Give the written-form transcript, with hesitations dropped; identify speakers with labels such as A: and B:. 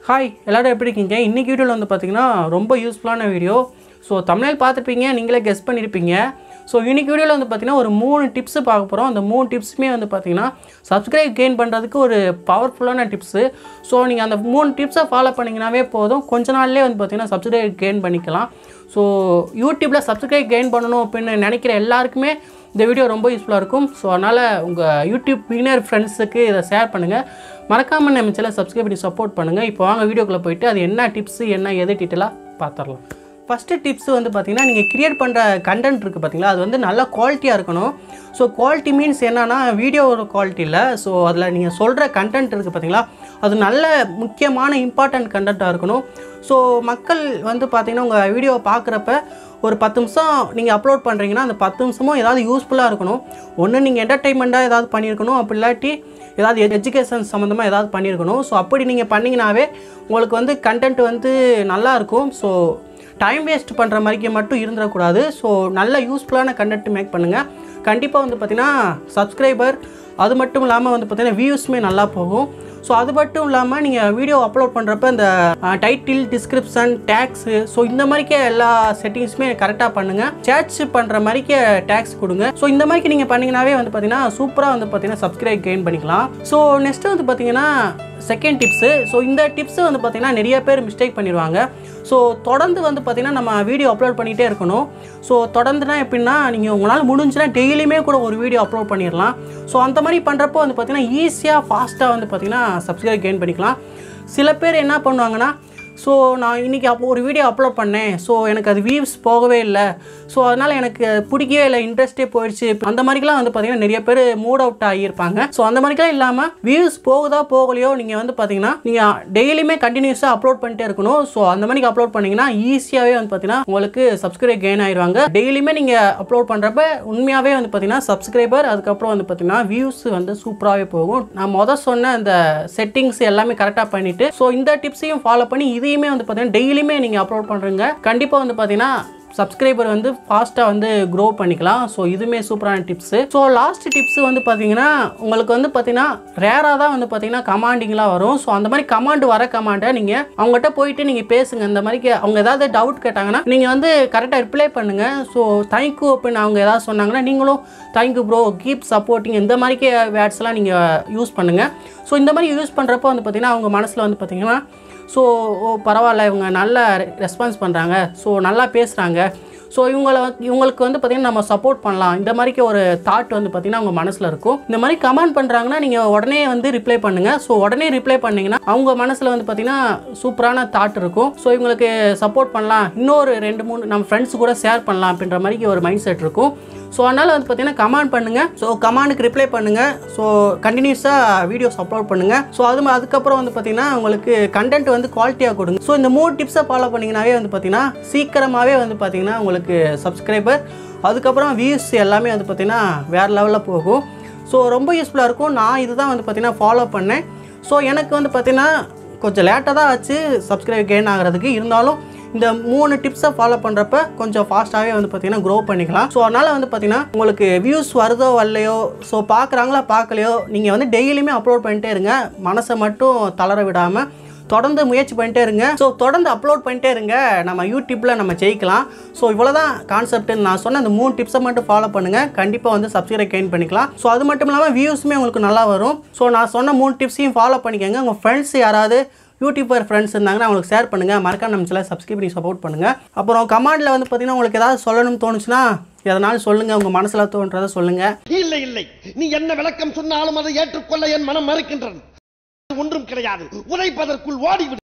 A: Hi எல்லாரும் எப்படி இருக்கீங்க? இன்னைக்கு வீடியோவில் வந்து பார்த்தீங்கன்னா ரொம்ப யூஸ்ஃபுல்லான வீடியோ. ஸோ தமிழ் பார்த்துருப்பீங்க, நீங்களே கெஸ் பண்ணியிருப்பீங்க. ஸோ இன்னைக்கு வீடியோவில் வந்து பார்த்தீங்கன்னா ஒரு 3 டிப்ஸு பார்க்க போகிறோம். அந்த 3 டிப்ஸுமே வந்து பார்த்தீங்கன்னா சப்ஸ்கிரைப் கெயின் பண்ணுறதுக்கு ஒரு பவர்ஃபுல்லான டிப்ஸு. ஸோ நீங்கள் அந்த 3 டிப்ஸை ஃபாலோ பண்ணிங்கனாவே போதும், கொஞ்ச நாள்லேயே வந்து பார்த்தீங்கன்னா சப்ஸ்கிரைப் கெயின் பண்ணிக்கலாம். ஸோ யூடியூப்பில் சப்ஸ்கிரைப் கெயின் பண்ணணும் அப்படின்னு நினைக்கிற எல்லாருக்குமே இந்த வீடியோ ரொம்ப யூஸ்ஃபுல்லாக இருக்கும். ஸோ அதனால் உங்கள் யூடியூப் பிகினர் ஃப்ரெண்ட்ஸுக்கு இதை ஷேர் பண்ணுங்கள். மறக்காமல் நம்ம சேனலை சப்ஸ்கிரைப் பண்ணி சப்போர்ட் பண்ணுங்கள். இப்போ வாங்க வீடியோக்குள்ளே போயிட்டு அது என்ன டிப்ஸு என்ன எது டீட்டெயிலாக பார்த்துடலாம். ஃபஸ்ட்டு டிப்ஸ் வந்து பார்த்திங்கன்னா, நீங்கள் க்ரியேட் பண்ணுற கண்டென்ட் இருக்குது பார்த்திங்களா, அது வந்து நல்ல குவாலிட்டியாக இருக்கணும். ஸோ குவாலிட்டி மீன்ஸ் என்னன்னா வீடியோ ஒரு குவாலிட்டி இல்லை. ஸோ அதில் நீங்கள் சொல்கிற கண்டென்ட் இருக்குது பார்த்திங்களா, அது நல்ல முக்கியமான இம்பார்ட்டண்ட் கண்டென்ட்டாக இருக்கணும். ஸோ மக்கள் வந்து பார்த்திங்கன்னா உங்கள் வீடியோவை பார்க்குறப்ப ஒரு 10 நிமிஷம் நீங்கள் அப்லோட் பண்ணுறீங்கன்னா அந்த 10 நிமிஷமும் ஏதாவது யூஸ்ஃபுல்லாக இருக்கணும். ஒன்று நீங்கள் என்டர்டெயின்மெண்ட்டாக ஏதாவது பண்ணியிருக்கணும், அப்படி இல்லாட்டி ஏதாவது எஜுகேஷன் சம்மந்தமாக ஏதாவது பண்ணியிருக்கணும். ஸோ அப்படி நீங்கள் பண்ணிங்கனாவே உங்களுக்கு வந்து கண்டென்ட் வந்து நல்லாயிருக்கும். ஸோ டைம் வேஸ்ட் பண்ணுற மாதிரிக்கு மட்டும் இருந்துடக்கூடாது. ஸோ நல்ல யூஸ்ஃபுல்லான கண்டென்ட் மேக் பண்ணுங்கள். கண்டிப்பாக வந்து பார்த்திங்கன்னா சப்ஸ்கிரைபர், அது மட்டும் இல்லாமல் வந்து பார்த்திங்கன்னா வியூஸுமே நல்லா போகும். ஸோ அது மட்டும் இல்லாமல் நீங்கள் வீடியோ அப்லோட் பண்ணுறப்ப இந்த டைட்டில், டிஸ்கிரிப்ஷன், டேக்ஸு, ஸோ இந்த மாதிரிக்கே எல்லா செட்டிங்ஸுமே கரெக்டாக பண்ணுங்கள். சர்ச் பண்ணுற மாதிரிக்கே டேக்ஸ் கொடுங்க. ஸோ இந்த மாதிரிக்கு நீங்கள் பண்ணிங்கனாவே வந்து பார்த்திங்கன்னா சூப்பராக வந்து பார்த்திங்கன்னா சப்ஸ்கிரைப் கெயின் பண்ணிக்கலாம். ஸோ நெக்ஸ்ட்டு வந்து பார்த்திங்கன்னா செகண்ட் டிப்ஸு. ஸோ இந்த டிப்ஸு வந்து பார்த்திங்கன்னா நிறைய பேர் மிஸ்டேக் பண்ணிடுவாங்க. ஸோ தொடர்ந்து வந்து பார்த்திங்கன்னா நம்ம வீடியோ அப்லோட் பண்ணிகிட்டே இருக்கணும். ஸோ தொடர்ந்துனா எப்படின்னா, நீங்கள் உங்களால் முடிஞ்சுன்னா டெய்லியுமே கூட ஒரு வீடியோ அப்லோட் பண்ணிடலாம். ஸோ அந்த மாதிரி பண்ணுறப்போ வந்து பார்த்திங்கன்னா ஈஸியாக ஃபாஸ்ட்டாக வந்து பார்த்திங்கன்னா சப்ஸ்கிரைப் கெயின் பண்ணிக்கலாம். சில பேர் என்ன பண்ணுவாங்கன்னா, ஸோ நான் இன்றைக்கி ஒரு வீடியோ அப்லோட் பண்ணேன், ஸோ எனக்கு அது வியூஸ் போகவே இல்லை, ஸோ அதனால் எனக்கு பிடிக்கவே இல்லை, இன்ட்ரெஸ்ட்டே போயிடுச்சு, அந்த மாதிரிலாம் வந்து பார்த்திங்கன்னா நிறைய பேர் மூட் அவுட் ஆகியிருப்பாங்க. ஸோ அந்த மாதிரிலாம் இல்லாமல் வியூஸ் போகுதா போகலையோ நீங்கள் வந்து பார்த்திங்கன்னா நீங்கள் டெய்லியுமே கண்டினியூஸாக அப்லோட் பண்ணிட்டே இருக்கணும். ஸோ அந்த மாதிரிக்கு அப்லோட் பண்ணிங்கன்னா ஈஸியாகவே வந்து பார்த்திங்கன்னா உங்களுக்கு சப்ஸ்கிரைப் கெயின் ஆயிடுவாங்க. டெய்லியுமே நீங்கள் அப்லோட் பண்ணுறப்ப உண்மையாகவே வந்து பார்த்திங்கன்னா சப்ஸ்கிரைபர், அதுக்கப்புறம் வந்து பார்த்திங்கன்னா வியூஸ் வந்து சூப்பராகவே போகும். நான் சொன்ன அந்த செட்டிங்ஸ் எல்லாமே கரெக்டாக பண்ணிவிட்டு ஸோ இந்த டிப்ஸையும் ஃபாலோ பண்ணி இதையுமே வந்து பார்த்தீங்கன்னா டெய்லியுமே நீங்கள் அப்லோட் பண்ணுறீங்க, கண்டிப்பாக வந்து பார்த்தீங்கன்னா சப்ஸ்கிரைபர் வந்து ஃபாஸ்ட்டாக வந்து க்ரோ பண்ணிக்கலாம். ஸோ இதுவுமே சூப்பரான டிப்ஸு. ஸோ லாஸ்ட் டிப்ஸு வந்து பார்த்தீங்கன்னா, உங்களுக்கு வந்து பார்த்தீங்கன்னா ரேராக தான் வந்து பார்த்தீங்கன்னா கமாண்டிங்லாம் வரும். ஸோ அந்த மாதிரி கமாண்ட் வர கமாண்டை நீங்கள் அவங்ககிட்ட போயிட்டு நீங்கள் பேசுங்க. இந்த மாதிரிக்கு அவங்க ஏதாவது டவுட் கேட்டாங்கன்னா நீங்கள் வந்து கரெக்டாக ரிப்ளை பண்ணுங்கள். ஸோ தேங்க்யூ அப்படின்னு அவங்க ஏதாவது சொன்னாங்கன்னா நீங்களும் தேங்க்யூ ப்ரோ, கீப் சப்போர்ட்டிங், இந்த மாதிரிக்கு வேர்ட்ஸ்லாம் நீங்கள் யூஸ் பண்ணுங்கள். ஸோ இந்த மாதிரி யூஸ் பண்ணுறப்போ வந்து பார்த்திங்கன்னா அவங்க மனசில் வந்து பார்த்திங்கன்னா ஸோ பரவாயில்ல, இவங்க நல்லா ரெஸ்பான்ஸ் பண்ணுறாங்க, ஸோ நல்லா பேசுகிறாங்க, ஸோ இவங்களுக்கு வந்து பார்த்திங்கன்னா நம்ம சப்போர்ட் பண்ணலாம், இந்த மாதிரிக்கு ஒரு தாட் வந்து பார்த்திங்கன்னா அவங்க மனசில் இருக்கும். இந்த மாதிரி கமெண்ட் பண்ணுறாங்கன்னா நீங்கள் உடனே வந்து ரிப்ளை பண்ணுங்கள். ஸோ உடனே ரிப்ளை பண்ணிங்கன்னா அவங்க மனசில் வந்து பார்த்திங்கன்னா சூப்பரான தாட் இருக்கும். ஸோ இவங்களுக்கு சப்போர்ட் பண்ணலாம், இன்னொரு 2-3 நம்ம ஃப்ரெண்ட்ஸ் கூட ஷேர் பண்ணலாம் அப்படின்ற மாதிரி ஒரு மைண்ட் செட் இருக்கும். ஸோ அதனால் வந்து பார்த்திங்கன்னா கமெண்ட் பண்ணுங்கள். ஸோ கமெண்டுக்கு ரிப்ளை பண்ணுங்கள். ஸோ கண்டினியூஸாக வீடியோஸ் அப்லோட் பண்ணுங்கள். ஸோ அதுக்கப்புறம் வந்து பார்த்திங்கன்னா உங்களுக்கு கண்டென்ட் வந்து குவாலிட்டியாக கொடுங்க. ஸோ இந்த 3 டிப்ஸை ஃபாலோ பண்ணிங்கனாவே வந்து பார்த்திங்கன்னா சீக்கிரமாகவே வந்து பார்த்திங்கன்னா உங்களுக்கு சப்ஸ்கிரைபர், அதுக்கப்புறம் வியூஸ் எல்லாமே வந்து பார்த்திங்கன்னா வேறு லெவலில் போகும். ஸோ ரொம்ப யூஸ்ஃபுல்லாக இருக்கும். நான் இதுதான் வந்து பார்த்திங்கன்னா ஃபாலோ பண்ணேன். ஸோ எனக்கு வந்து பார்த்திங்கன்னா கொஞ்சம் லேட்டாக தான் ஆச்சு சப்ஸ்கிரைப் கெயின் ஆகிறதுக்கு. இருந்தாலும் இந்த 3 டிப்ஸை ஃபாலோ பண்ணுறப்ப கொஞ்சம் ஃபாஸ்ட்டாகவே வந்து பார்த்திங்கன்னா க்ரோ பண்ணிக்கலாம். ஸோ அதனால் வந்து பார்த்திங்கன்னா உங்களுக்கு வியூஸ் வருதோ வரலையோ, ஸோ பார்க்குறாங்களா பார்க்கலையோ, நீங்கள் வந்து டெய்லியுமே அப்லோட் பண்ணிட்டே இருங்க. மனசை மட்டும் தளர விடாமல் தொடர்ந்து முயற்சி பண்ணிட்டே இருங்க. ஸோ தொடர்ந்து அப்லோட் பண்ணிட்டே இருங்க, நம்ம யூடியூப்பில் நம்ம ஜெயிக்கலாம். ஸோ இவ்வளோ தான் கான்செப்ட். நான் சொன்ன அந்த 3 டிப்ஸை மட்டும் ஃபாலோ பண்ணுங்கள், கண்டிப்பாக வந்து சப்ஸ்கிரைப் கெயின் பண்ணிக்கலாம். ஸோ அது மட்டும் இல்லாமல் வியூஸுமே உங்களுக்கு நல்லா வரும். ஸோ நான் சொன்ன 3 டிப்ஸையும் ஃபாலோ பண்ணிக்கோங்க. உங்கள் ஃப்ரெண்ட்ஸ் யாராவது யூடியூபர் ஃப்ரெண்ட்ஸ் இருந்தாங்கன்னா அவங்களுக்கு ஷேர் பண்ணுங்கள். மறக்காம நம்ம சேனலை சப்ஸ்கிரைப் பண்ணி சப்போர்ட் பண்ணுங்கள். அப்புறம் கமெண்டில் வந்து பார்த்தீங்கன்னா உங்களுக்கு ஏதாவது சொல்லணும்னு தோணுச்சுன்னா எதனாலும் சொல்லுங்கள், உங்கள் மனசில் தோன்றதை சொல்லுங்கள்.
B: இல்லை இல்லை, நீ என்ன விளக்கம் சொன்னாலும் அதை ஏற்றுக்கொள்ள என் மனம் மறுக்கின்றது. ஒன்றும் கிடையாது, உரைப்பதற்குள் ஓடிவிடு.